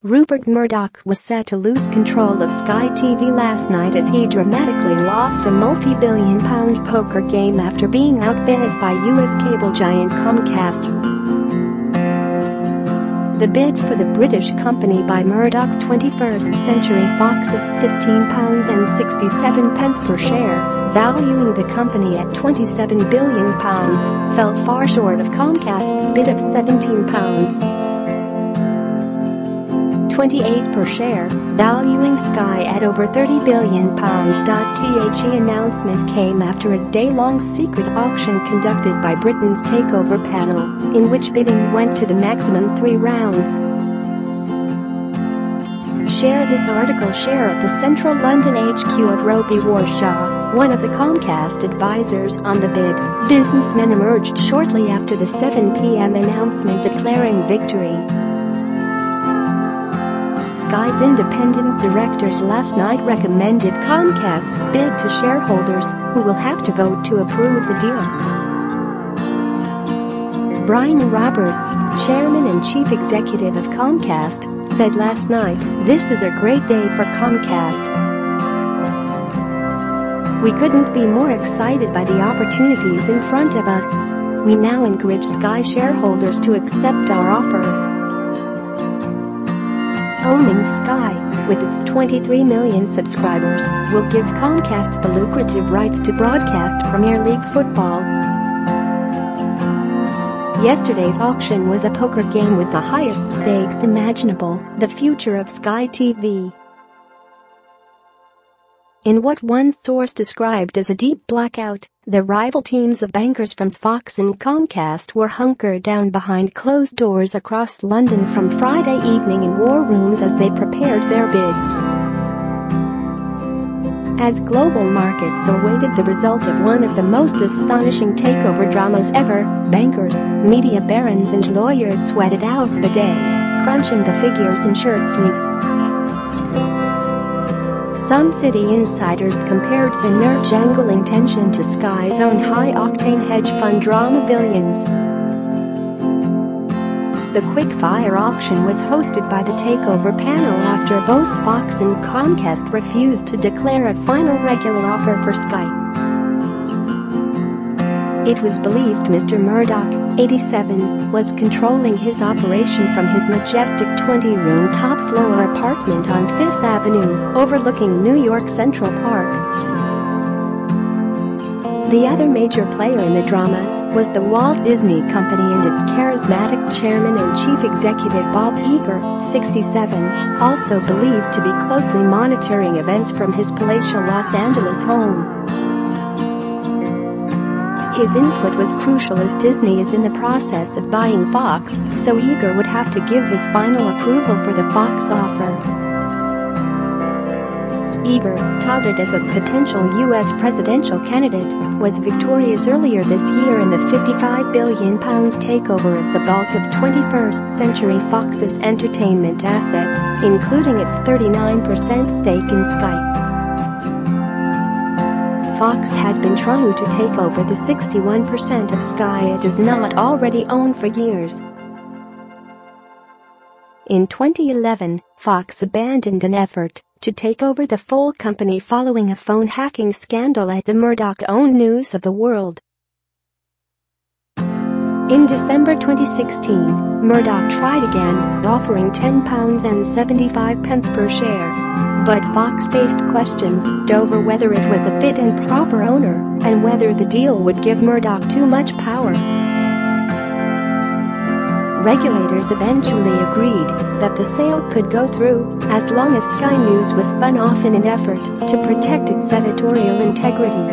Rupert Murdoch was set to lose control of Sky TV last night as he dramatically lost a multi-billion-pound poker game after being outbid by US cable giant Comcast. The bid for the British company by Murdoch's 21st Century Fox of £15.67 per share, valuing the company at £27 billion, fell far short of Comcast's bid of £17.28 per share, valuing Sky at over £30 billion. The announcement came after a day-long secret auction conducted by Britain's takeover panel, in which bidding went to the maximum 3 rounds. Share this article. Share at the central London HQ of Roby Warshaw, one of the Comcast advisors on the bid. Businessmen emerged shortly after the 7 p.m. announcement declaring victory. Sky's independent directors last night recommended Comcast's bid to shareholders, who will have to vote to approve the deal. Brian Roberts, chairman and chief executive of Comcast, said last night, "This is a great day for Comcast. We couldn't be more excited by the opportunities in front of us. We now encourage Sky shareholders to accept our offer." Owning Sky, with its 23 million subscribers, will give Comcast the lucrative rights to broadcast Premier League football. Yesterday's auction was a poker game with the highest stakes imaginable, the future of Sky TV. In what one source described as a deep blackout, the rival teams of bankers from Fox and Comcast were hunkered down behind closed doors across London from Friday evening in war rooms as they prepared their bids. As global markets awaited the result of one of the most astonishing takeover dramas ever, bankers, media barons and lawyers sweated out the day, crunching the figures in shirt sleeves. Some city insiders compared the nerve-jangling tension to Sky's own high-octane hedge fund drama Billions. The quick-fire auction was hosted by the takeover panel after both Fox and Comcast refused to declare a final regular offer for Sky. It was believed Mr. Murdoch, 87, was controlling his operation from his majestic 20-room top-floor apartment on Fifth Avenue, overlooking New York Central Park. The other major player in the drama was the Walt Disney Company and its charismatic chairman and chief executive Bob Iger, 67, also believed to be closely monitoring events from his palatial Los Angeles home. His input was crucial as Disney is in the process of buying Fox, so Iger would have to give his final approval for the Fox offer. Iger, touted as a potential U.S. presidential candidate, was victorious earlier this year in the £55 billion takeover of the bulk of 21st Century Fox's entertainment assets, including its 39% stake in Sky. Fox had been trying to take over the 61% of Sky it does not already own for years. In 2011, Fox abandoned an effort to take over the full company following a phone hacking scandal at the Murdoch-owned News of the World. In December 2016, Murdoch tried again, offering £10.75 per share. But Fox faced questions over whether it was a fit and proper owner and whether the deal would give Murdoch too much power. Regulators eventually agreed that the sale could go through as long as Sky News was spun off in an effort to protect its editorial integrity.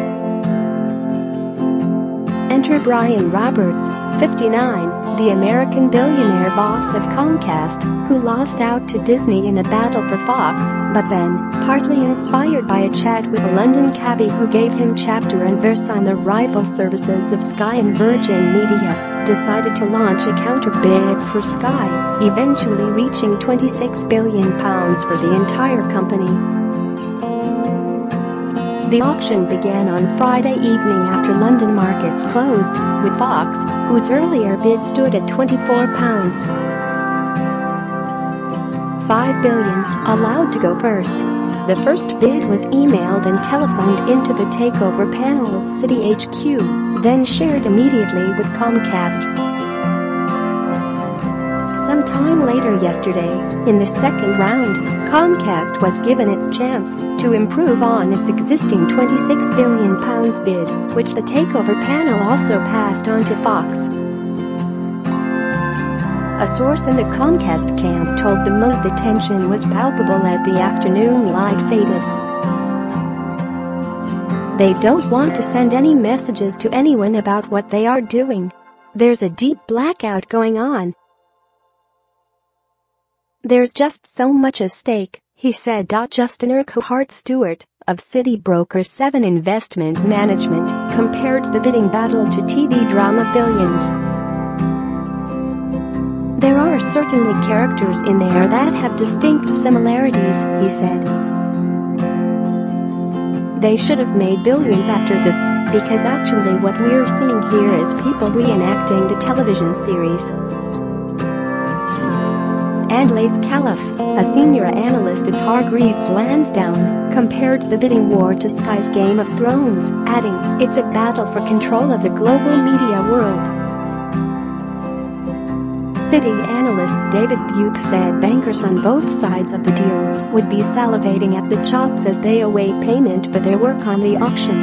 Enter Brian Roberts, 59, the American billionaire boss of Comcast, who lost out to Disney in the battle for Fox, but then, partly inspired by a chat with a London cabbie who gave him chapter and verse on the rival services of Sky and Virgin Media, decided to launch a counter-bid for Sky, eventually reaching £26 billion for the entire company. The auction began on Friday evening after London markets closed, with Fox, whose earlier bid stood at £24. $5 billion, allowed to go first. The first bid was emailed and telephoned into the takeover panel's City HQ, then shared immediately with Comcast. Sometime later yesterday, in the second round, Comcast was given its chance to improve on its existing £26 billion bid, which the takeover panel also passed on to Fox. A source in the Comcast camp told the most the tension was palpable as the afternoon light faded. They don't want to send any messages to anyone about what they are doing. There's a deep blackout going on. There's just so much at stake, he said. Justin Urquhart Stewart, of Citi Broker 7 Investment Management, compared the bidding battle to TV drama Billions. There are certainly characters in there that have distinct similarities, he said. They should have made Billions after this, because actually what we're seeing here is people reenacting the television series. And Laith Califf, a senior analyst at Hargreaves Lansdown, compared the bidding war to Sky's Game of Thrones, adding, "It's a battle for control of the global media world." Citi analyst David Buke said bankers on both sides of the deal would be salivating at the chops as they await payment for their work on the auction.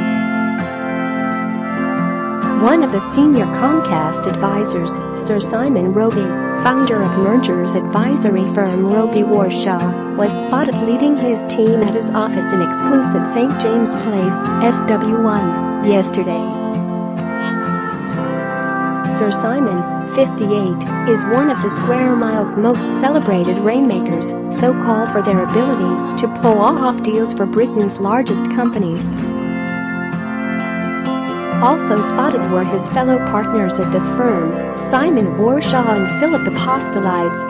One of the senior Comcast advisors, Sir Simon Roby, founder of mergers advisory firm Roby Warshaw, was spotted leading his team at his office in exclusive St. James Place, SW1, yesterday. Sir Simon, 58, is one of the Square Mile's most celebrated rainmakers, so called for their ability to pull off deals for Britain's largest companies. Also spotted were his fellow partners at the firm, Simon Warshaw and Philip Apostolides.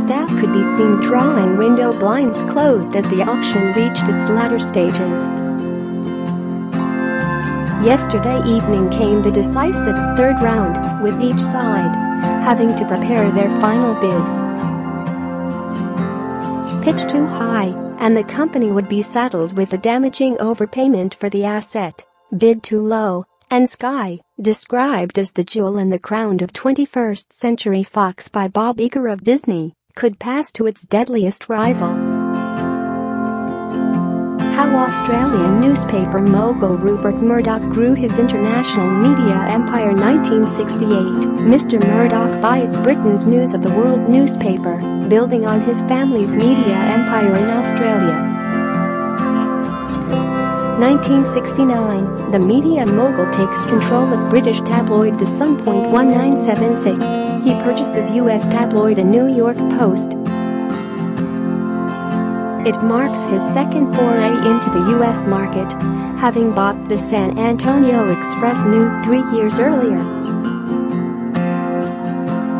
Staff could be seen drawing window blinds closed as the auction reached its latter stages. Yesterday evening came the decisive third round, with each side having to prepare their final bid. Pitch too high, and the company would be saddled with a damaging overpayment for the asset. Bid too low, and Sky, described as the jewel in the crown of 21st Century Fox by Bob Iger of Disney, could pass to its deadliest rival. How Australian newspaper mogul Rupert Murdoch grew his international media empire. 1968, Mr. Murdoch buys Britain's News of the World newspaper, building on his family's media empire in Australia. 1969, the media mogul takes control of British tabloid The Sun. 1976, he purchases US tabloid The New York Post. It marks his second foray into the U.S. market, having bought the San Antonio Express-News 3 years earlier.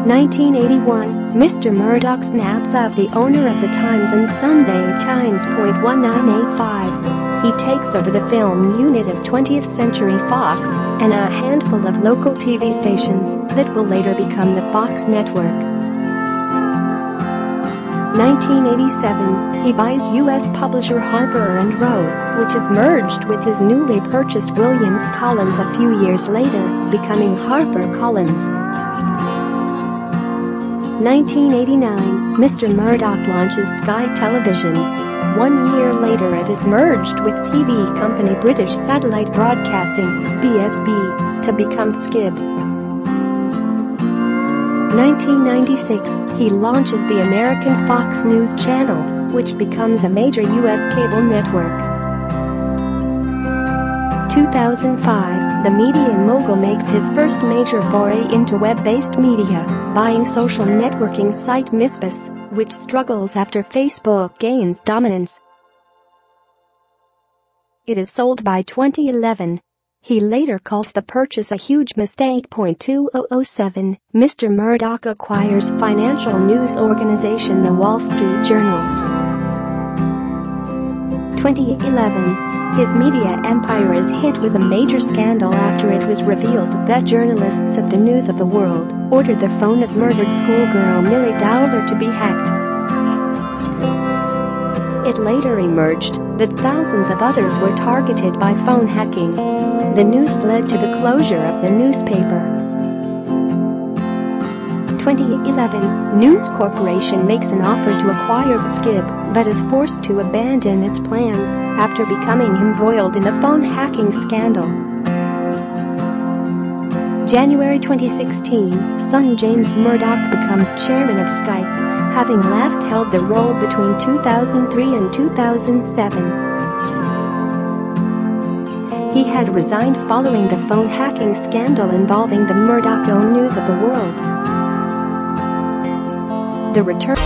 1981, Mr. Murdoch snaps up the owner of the Times and Sunday Times. 1985, he takes over the film unit of 20th Century Fox and a handful of local TV stations that will later become the Fox network. 1987, he buys U.S. publisher Harper & Row, which is merged with his newly purchased Williams Collins a few years later, becoming HarperCollins. 1989, Mr. Murdoch launches Sky Television. 1 year later it is merged with TV company British Satellite Broadcasting, BSB, to become Skib. 1996, he launches the American Fox News Channel, which becomes a major U.S. cable network. 2005, the media mogul makes his first major foray into web-based media, buying social networking site Misbus, which struggles after Facebook gains dominance. It is sold by 2011. He later calls the purchase a huge mistake. 2007, Mr. Murdoch acquires financial news organization The Wall Street Journal. 2011. His media empire is hit with a major scandal after it was revealed that journalists at the News of the World ordered the phone of murdered schoolgirl Millie Dowler to be hacked. It later emerged that thousands of others were targeted by phone hacking. The news led to the closure of the newspaper. 2011. News Corporation makes an offer to acquire the Skib, but is forced to abandon its plans after becoming embroiled in a phone hacking scandal. January 2016. Son James Murdoch becomes chairman of Skype, having last held the role between 2003 and 2007. He had resigned following the phone hacking scandal involving the Murdoch-owned News of the World. The return